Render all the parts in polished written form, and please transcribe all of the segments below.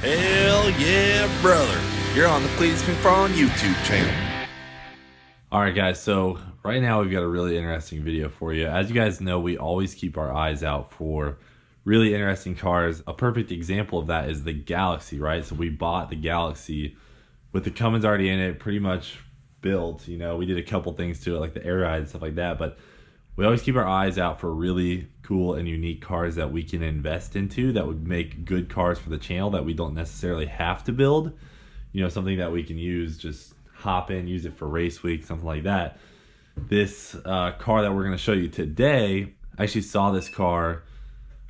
Hell yeah, brother. You're on the Cleetus McFarland YouTube channel. Alright guys, so right now we've got a really interesting video for you. As you guys know, we always keep our eyes out for really interesting cars. A perfect example of that is the Galaxy, right? So we bought the Galaxy with the Cummins already in it, pretty much built. You know, we did a couple things to it, like the air ride and stuff like that, but we always keep our eyes out for really cool and unique cars that we can invest into that would make good cars for the channel that we don't necessarily have to build. You know, something that we can use, just hop in, use it for race week, something like that. This car that we're going to show you today, I actually saw this car,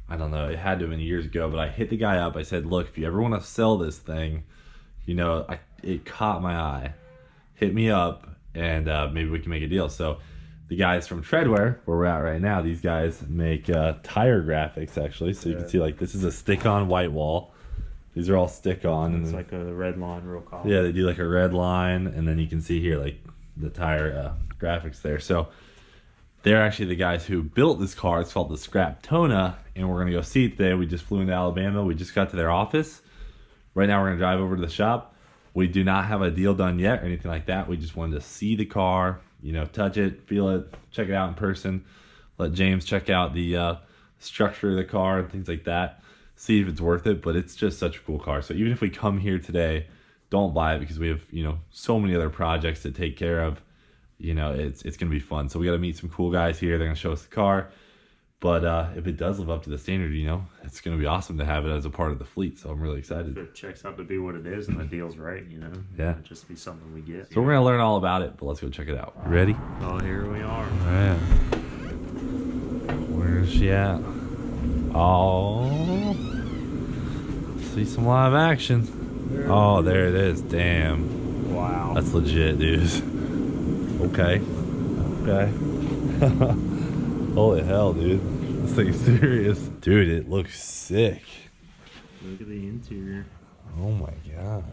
I don't know, it had to have been years ago, but I hit the guy up. I said, look, if you ever want to sell this thing, you know, it caught my eye. Hit me up and maybe we can make a deal. So the guys from TredWear, where we're at right now, these guys make tire graphics actually. So you can see, like, this is a stick-on white wall. These are all stick-on. It's like a red line, real common. Yeah, they do like a red line, and then you can see here like the tire graphics there. So they're actually the guys who built this car. It's called the Scraptona, and we're gonna go see it today. We just flew into Alabama. We just got to their office. Right now we're gonna drive over to the shop. We do not have a deal done yet or anything like that. We just wanted to see the car, you know, touch it, feel it, check it out in person. Let James check out the structure of the car and things like that. See if it's worth it, but it's just such a cool car. So even if we come here today, don't buy it because we have, you know, so many other projects to take care of. You know, it's gonna be fun. So we got to meet some cool guys here. They're gonna show us the car, but if it does live up to the standard, you know, it's gonna be awesome to have it as a part of the fleet. So I'm really excited. If it checks out to be what it is and the deal's right, you know, yeah, it'll just be something we get. So we're gonna learn all about it, but let's go check it out. You ready? Oh, here we are. Man, where's she at? Oh. See some live action. Oh, there it is. Damn. Wow. That's legit, dude. Okay. Okay. Holy hell, dude. This thing's serious. Dude, it looks sick. Look at the interior. Oh my gosh.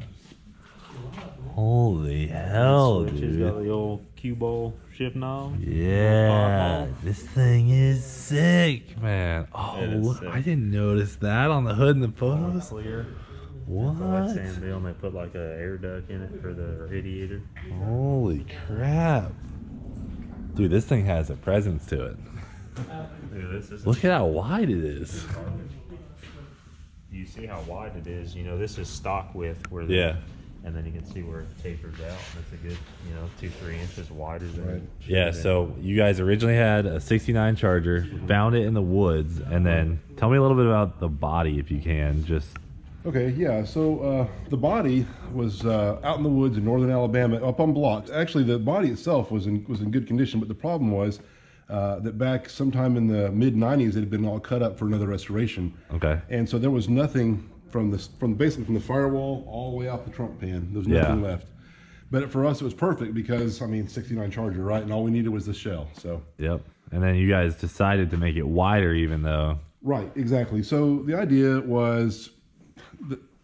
Holy hell, dude. Got the old cue ball shift knob. Yeah. This thing is sick, man. Oh, look, I didn't notice that on the hood in the photos. Clear. What? Like sand bill, and they put like an air duct in it for the radiator. Holy crap. Dude, this thing has a presence to it. Look at how wide it is. You see how wide it is. You know, this is stock width. Where and then you can see where it tapers out. That's a good, you know, 2-3 inches wider than. Yeah, so you guys originally had a 69 Charger, found it in the woods, and then tell me a little bit about the body if you can. Just. Okay, yeah, so the body was out in the woods in northern Alabama, up on blocks. Actually, the body itself was in good condition, but the problem was that back sometime in the mid-90s, it had been all cut up for another restoration. Okay. And so there was nothing basically from the firewall all the way out the trunk pan. There was nothing left. But for us, it was perfect because, I mean, 69 Charger, right? And all we needed was the shell, so. Yep, and then you guys decided to make it wider even though. Right, exactly. So the idea was,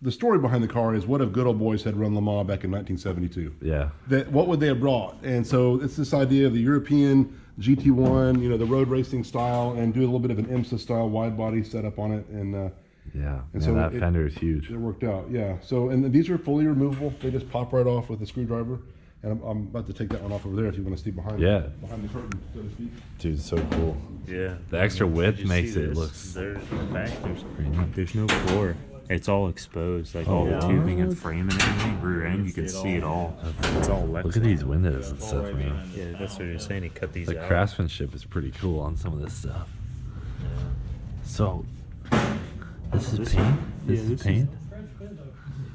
the story behind the car is, what if good old boys had run Le Mans back in 1972? Yeah. What would they have brought? And so it's this idea of the European GT1, you know, the road racing style, and do a little bit of an IMSA style wide body setup on it. And yeah, and so that fender is huge. It worked out, yeah. So, and these are fully removable. They just pop right off with a screwdriver. And I'm about to take that one off over there if you want to see behind the curtain, so to speak. Dude, it's so cool. Yeah. The extra width makes it look. There's no floor. It's all exposed, like all the tubing and frame and everything. Rear end, you can see it all. It's all electric. Look at these windows and stuff, man. Yeah, that's what you're saying. He cut these out. The craftsmanship is pretty cool on some of this stuff. So, this is paint? This is paint?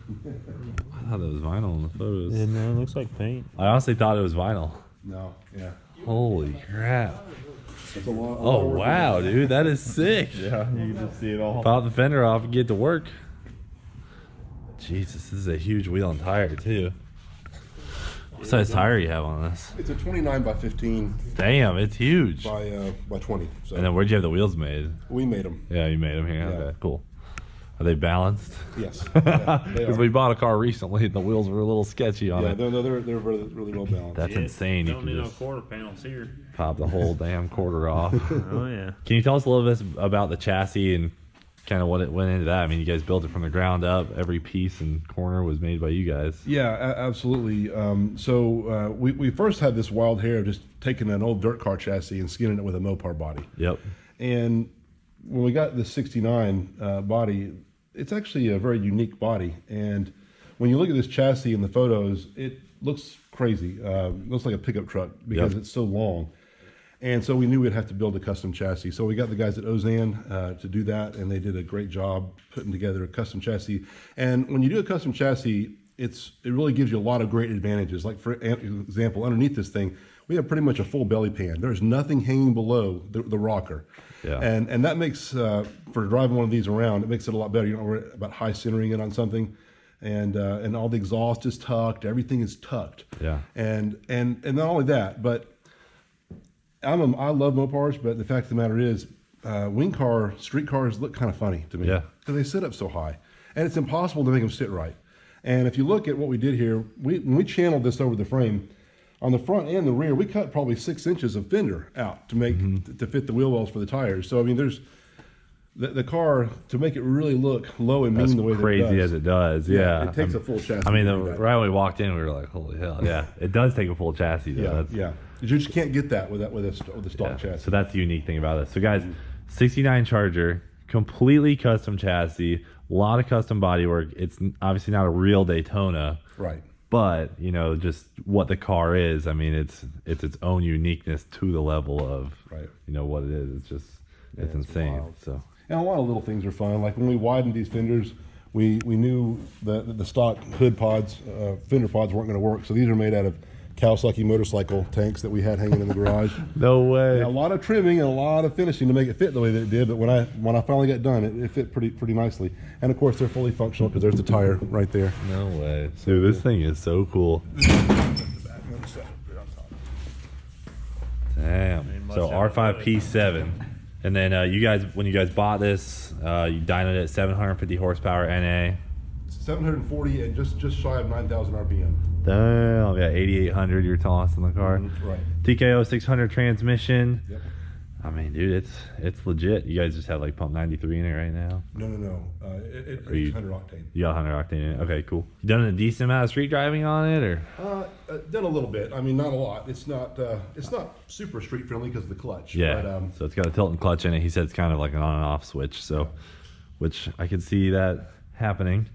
I thought it was vinyl in the photos. Yeah, no, it looks like paint. I honestly thought it was vinyl. No, yeah. Holy crap. Oh, wow, dude. That is sick. Yeah, you can just see it all. Pop the fender off and get to work. Jesus, this is a huge wheel and tire, too. What size tire you have on this? It's a 29 by 15. Damn, it's huge. By 20. So. And then where'd you have the wheels made? We made them. Yeah, you made them here. Yeah. Okay, cool. Are they balanced? Yes. Because we bought a car recently and the wheels were a little sketchy on it. Yeah, they're really well balanced. That's insane. Don't need no quarter panels here. Pop the whole damn quarter off. Oh, yeah. Can you tell us a little bit about the chassis and kind of what it went into that. I mean, you guys built it from the ground up. Every piece and corner was made by you guys. Yeah, absolutely. So we first had this wild hair of just taking an old dirt car chassis and skinning it with a Mopar body. Yep. And when we got the 69 body, it's actually a very unique body. And when you look at this chassis in the photos, it looks crazy. It looks like a pickup truck because it's so long. And so we knew we'd have to build a custom chassis. So we got the guys at Ozan to do that, and they did a great job putting together a custom chassis. And when you do a custom chassis, it really gives you a lot of great advantages. Like for example, underneath this thing, we have pretty much a full belly pan. There's nothing hanging below the rocker. Yeah. And that makes, for driving one of these around, it makes it a lot better. You don't worry about high centering it on something. And all the exhaust is tucked. Everything is tucked. Yeah. And not only that, but I love Mopars, but the fact of the matter is, street cars look kind of funny to me. Yeah. Because they sit up so high, and it's impossible to make them sit right. And if you look at what we did here, when we channeled this over the frame, on the front and the rear, we cut probably 6 inches of fender out to make to fit the wheel wells for the tires. So I mean, there's the car to make it really look low and mean the way that it does. Crazy as it does, yeah. It takes a full chassis. I mean, right when we walked in, we were like, "Holy hell!" Yeah, it does take a full chassis. Though. Yeah. You just can't get that with the stock chassis. So that's the unique thing about this. So guys, 69 Charger, completely custom chassis, a lot of custom bodywork. It's obviously not a real Daytona, right? But you know, just what the car is. I mean, it's its own uniqueness to the level of you know what it is. It's just it's insane. Wild. So. And a lot of little things are fun. Like when we widened these fenders, we knew that the stock hood pods, fender pods weren't going to work. So these are made out of Kawasaki motorcycle tanks that we had hanging in the garage. No way. Yeah, a lot of trimming and a lot of finishing to make it fit the way that it did. But when I finally got done, it fit pretty nicely. And of course, they're fully functional because there's the tire right there. No way. Dude, this thing is so cool. Damn. So R5 P7. And then when you guys bought this, you dynoed it at 750 horsepower NA. 740 and just shy of 9,000 RPM. Damn, yeah, 8,800 you're telling us in the car. Right. TKO 600 transmission. Yep. I mean, dude, it's legit. You guys just have like pump 93 in it right now? No. It's 100 octane. You got 100 octane in it. Okay, cool. You done a decent amount of street driving on it, or? Done a little bit. I mean, not a lot. It's not super street friendly because of the clutch. Yeah. But, so it's got a tilt and clutch in it. He said it's kind of like an on and off switch. So, which I could see that happening,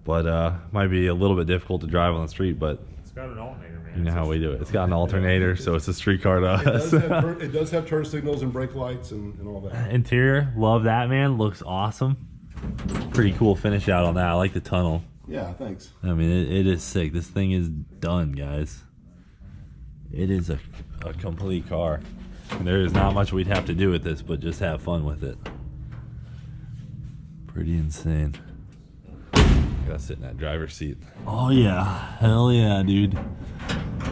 but might be a little bit difficult to drive on the street. But it's got an alternator, man. You know how we do it. It's got an alternator, so it's a street car to us. It does have turn signals and brake lights and all that. Interior, love that, man. Looks awesome. Pretty cool finish out on that. I like the tunnel. Yeah, thanks. I mean, it is sick. This thing is done, guys. It is a complete car. And there is not much we'd have to do with this, but just have fun with it. Pretty insane. Gotta sit in that driver's seat. Oh yeah, hell yeah, dude.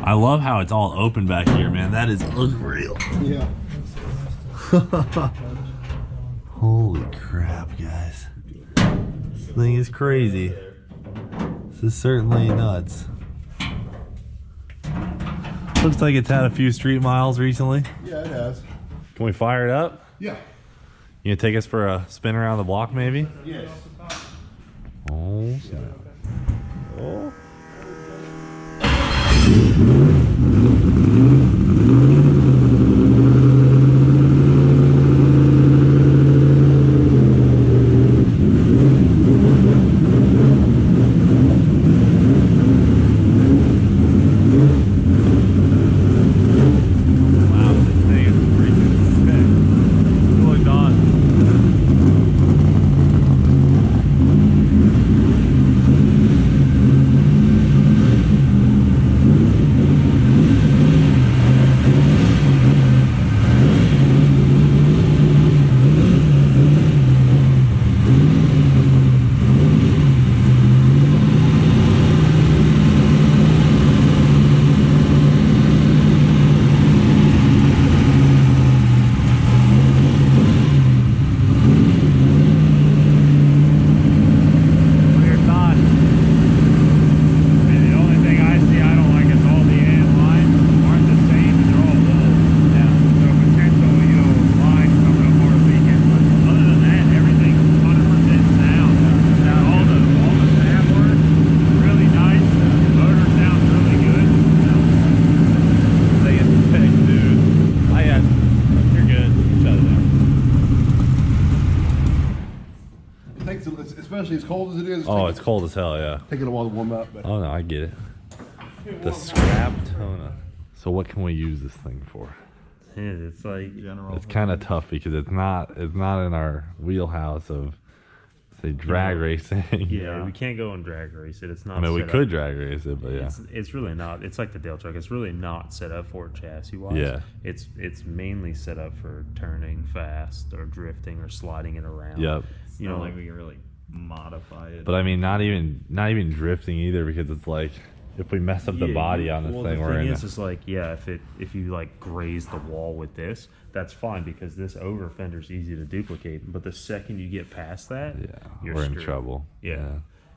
I love how it's all open back here, man. That is unreal. Yeah. Holy crap, guys. This thing is crazy. This is certainly nuts. Looks like it's had a few street miles recently. Yeah, it has. Can we fire it up? Yeah. You gonna take us for a spin around the block, maybe? Yes. Oh, snap. Oh. especially as cold as it is. Oh, it's cold as hell, yeah. Taking a while to warm up. But. Oh, no, I get it. The Scraptona. So what can we use this thing for? It's like It's kind of tough because it's not in our wheelhouse of, say, drag racing. Yeah, we can't go and drag race it. It's not. I mean, we set could up. drag race it, but yeah. It's really not. It's like the Dale truck. It's really not set up for chassis wise. Yeah. It's mainly set up for turning fast or drifting or sliding it around. Yep. You know, like we can really modify it. But I mean, not even drifting either, because it's like, if we mess up the body on this thing, we're in. The thing is like, yeah, if you like graze the wall with this, that's fine because this over fender's easy to duplicate. But the second you get past that, we're in trouble. Yeah,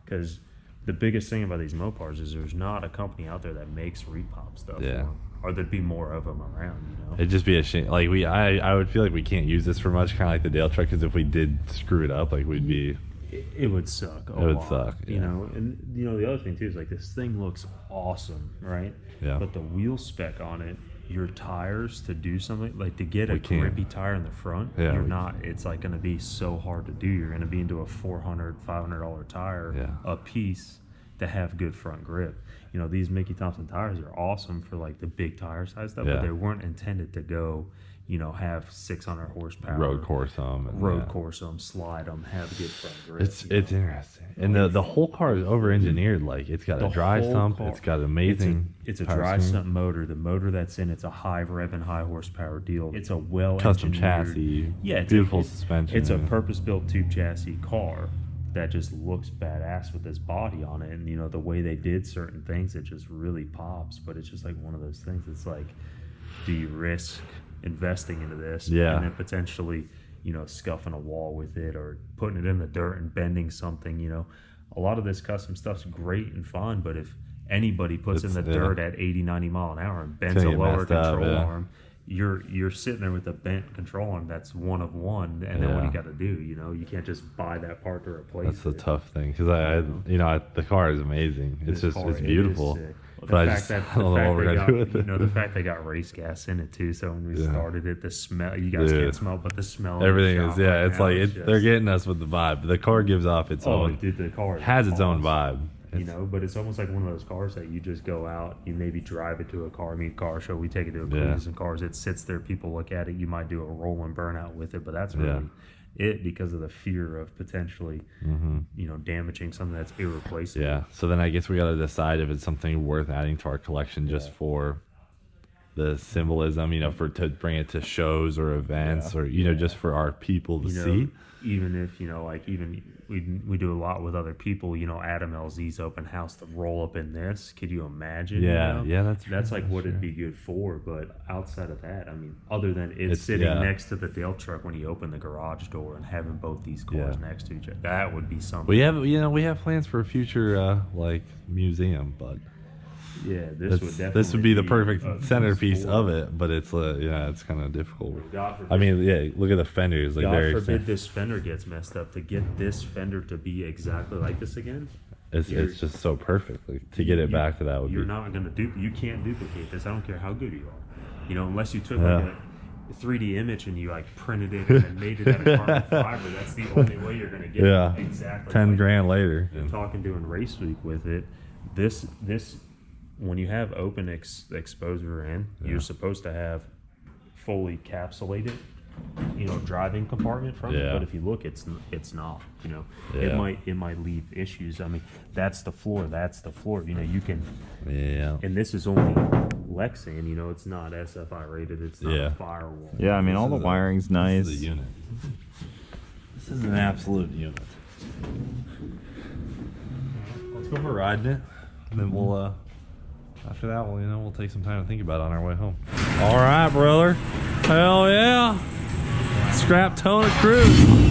because the biggest thing about these Mopars is there's not a company out there that makes repop stuff. Yeah. Or there'd be more of them around, you know. It'd just be a shame. Like I would feel like we can't use this for much, kind of like the Dale truck, because if we did screw it up, like we'd be. It would suck. It would suck. You know, and you know the other thing too is like this thing looks awesome, right? Yeah. But the wheel spec on it, your tires to do something like to get a can't. grippy tire in the front, Yeah, you're not. It's like going to be so hard to do. You're going to be into a $400-$500 tire a piece to have good front grip. You know, these Mickey Thompson tires are awesome for like the big tire size stuff, but they weren't intended to go, you know, have 600 horsepower. Road course them. Course them, slide them, have good front grip. It's interesting. And the whole car is over engineered. Like it's got a dry sump. It's got amazing. It's a dry sump motor. The motor that's in it's a high rev and high horsepower deal. It's a custom chassis. Yeah, beautiful suspension. It's a purpose built tube chassis car that just looks badass with this body on it. And you know the way they did certain things, it just really pops. But it's just like one of those things. It's like, do you risk investing into this and then potentially, you know, scuffing a wall with it or putting it in the dirt and bending something? You know, a lot of this custom stuff's great and fun, but if anybody puts in the dirt at 80-90 mile an hour and bends a lower control arm, you're sitting there with a bent control arm that's one of one, and then what you got to do? You know, you can't just buy that part to replace That's the tough thing, because the car is amazing. It's beautiful. But I don't know what we're gonna do with it. You know, the fact they got race gas in it too. So when we started it, the smell, you guys can't smell, but the smell. Everything is, it's like they're getting us with the vibe. The car gives off its own. Dude, the car has its own vibe. You know, but it's almost like one of those cars that you just go out, you maybe drive it to a car meet car show. We take it to a cruise and cars. It sits there, people look at it. You might do a roll and burnout with it, but that's really it, because of the fear of potentially, you know, damaging something that's irreplaceable. Yeah. So then I guess we got to decide if it's something worth adding to our collection just for the symbolism, you know, to bring it to shows or events or, you know, just for our people to see. Even if, you know, like even we do a lot with other people, you know, Adam LZ's open house to roll up in this. Could you imagine? Yeah, you know? that's like what it'd be good for. But outside of that, I mean, other than it's sitting next to the Dale truck when you open the garage door and having both these cars next to each other, that would be something. We have plans for a future like museum, but this would be the perfect centerpiece of it, but it's it's kind of difficult. I mean, look at the fenders. Like, God forbid this fender gets messed up. To get this fender to be exactly like this again, it's just so perfect. Like, to get it back to that would not going to you can't duplicate this. I don't care how good you are. You know, unless you took like a 3D image and you like printed it and then made it out of carbon fiber. That's the only way you're going to get it exactly. 10 grand later. And talking doing race week with it, this. When you have open exposure in, you're supposed to have fully capsulated, you know, driving compartment from it. But if you look, it's not. You know, it might leave issues. I mean, that's the floor. You know, you can. Yeah. And this is only Lexan. You know, it's not SFI rated. It's not a firewall. Yeah, I mean, all the wiring's nice. This is a unit. This is an absolute unit. Let's go for riding it, and then we'll. After that, we'll take some time to think about it on our way home. All right, brother. Hell yeah. Scraptona cruise.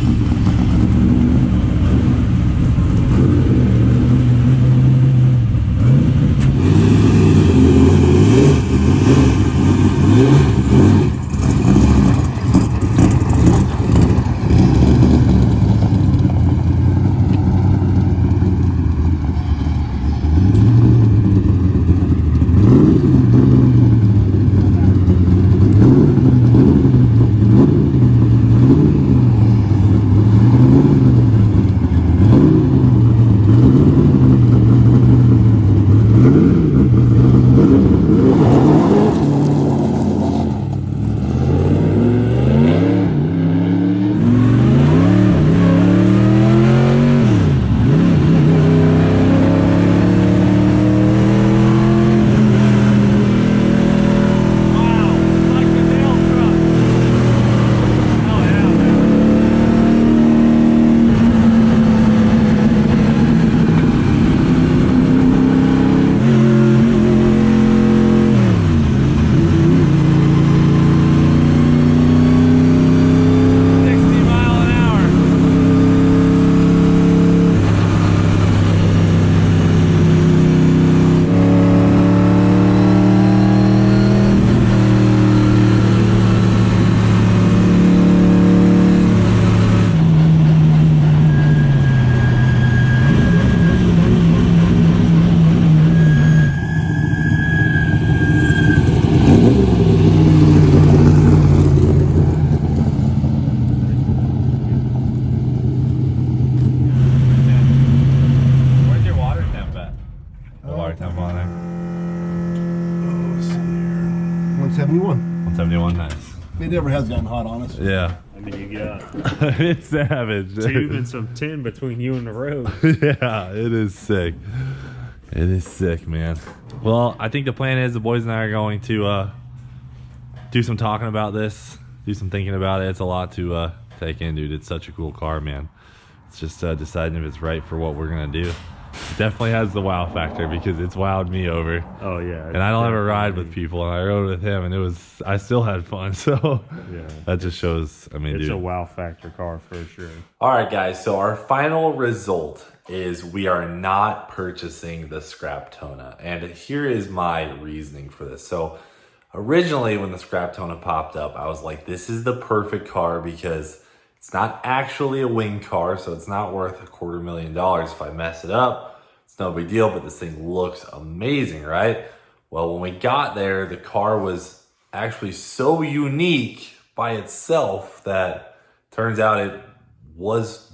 171. 171, nice. It never has gotten hot on us. Yeah. I mean, you got It's savage. tube and some tin between you and the road. Yeah, it is sick. It is sick, man. Well, I think the plan is the boys and I are going to do some talking about this, do some thinking about it. It's a lot to take in, dude. It's such a cool car, man. It's just deciding if it's right for what we're gonna do. It definitely has the wow factor because it's wowed me over. Oh yeah. And I don't ever ride with people, and I rode with him, and I still had fun. So Yeah. that just shows. I mean, It's dude. a wow factor car for sure. All right, guys. So our final result is we are not purchasing the Scraptona, and here is my reasoning for this. So originally, when the Scraptona popped up, I was like, "This is the perfect car because it's not actually a wing car, so it's not worth $250,000. If I mess it up, it's no big deal, but this thing looks amazing, right?" Well, when we got there, the car was actually so unique by itself that turns out it was,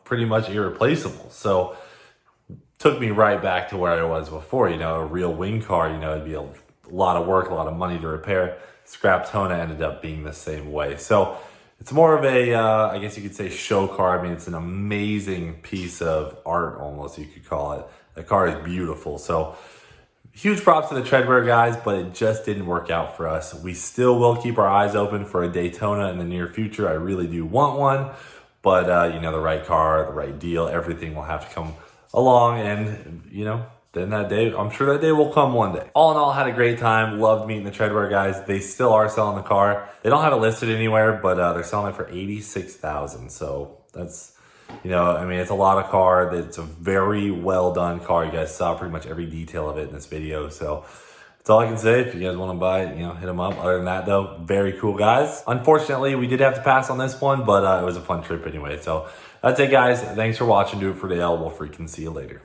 pretty much irreplaceable. So took me right back to where I was before. A real wing car, it'd be a lot of work, a lot of money to repair. Scraptona ended up being the same way. So it's more of a, I guess you could say, show car. I mean, it's an amazing piece of art, almost, you could call it. The car is beautiful. So huge props to the TredWear guys, but it just didn't work out for us. We still will keep our eyes open for a Daytona in the near future. I really do want one, but the right car, the right deal, everything will have to come along, and then that day, I'm sure that day will come one day. All in all, had a great time. Loved meeting the TredWear guys. They still are selling the car. They don't have it listed anywhere, but they're selling it for $86,000. So that's, it's a lot of car. It's a very well done car. You guys saw pretty much every detail of it in this video. So that's all I can say. If you guys want to buy it, hit them up. Other than that, though, very cool guys. Unfortunately, we did have to pass on this one, but it was a fun trip anyway. So that's it, guys. Thanks for watching. Do it for Dale. We'll freaking see you later.